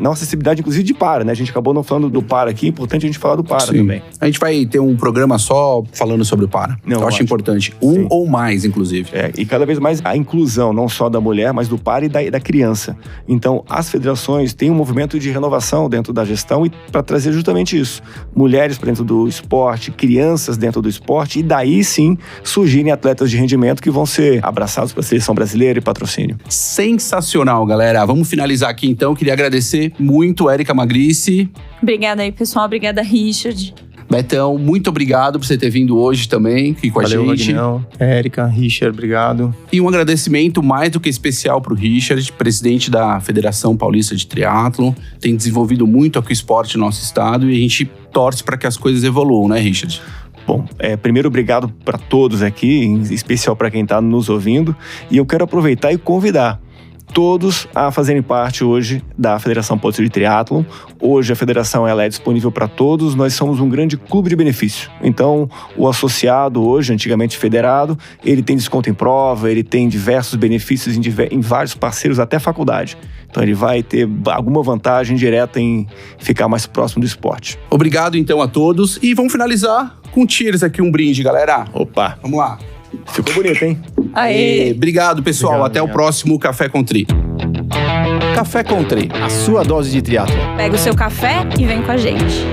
não acessibilidade, inclusive, de para, né? A gente acabou não falando do para aqui, é importante a gente falar do para também. A gente vai ter um programa só falando sobre o para. Eu acho importante. Ou mais, inclusive. E cada vez mais a inclusão, não só da mulher, mas do para e da criança. Então, as federações têm um movimento de renovação dentro da gestão e para trazer justamente isso. Mulheres para dentro do esporte, crianças dentro do esporte, e daí sim surgirem atletas de rendimento que vão ser abraçados pela seleção brasileira e patrocínio. Sensacional, galera. Vamos finalizar aqui então. Queria agradecer muito, Érica Magrice. Obrigada aí, pessoal. Obrigada, Richard. Betão, muito obrigado por você ter vindo hoje também aqui com a gente. Vagnão. Érica, Richard, obrigado. E um agradecimento mais do que especial para o Richard, presidente da Federação Paulista de Triatlon. Tem desenvolvido muito aqui o esporte no nosso estado e a gente torce para que as coisas evoluam, né, Richard? Bom, primeiro, obrigado para todos aqui, em especial para quem está nos ouvindo. E eu quero aproveitar e convidar todos a fazerem parte hoje da Federação Paulista de Triatlon. Hoje a federação ela é disponível para todos, nós somos um grande clube de benefício. Então, o associado hoje, antigamente federado, ele tem desconto em prova, ele tem diversos benefícios em vários parceiros, até faculdade. Então, ele vai ter alguma vantagem direta em ficar mais próximo do esporte. Obrigado, então, a todos. E vamos finalizar com cheers aqui, um brinde, galera. Opa! Vamos lá. Ficou bonito, hein? Aê! Obrigado, pessoal. Até o próximo Café com Tri. Café com Tri. A sua dose de triatlon. Pega o seu café e vem com a gente.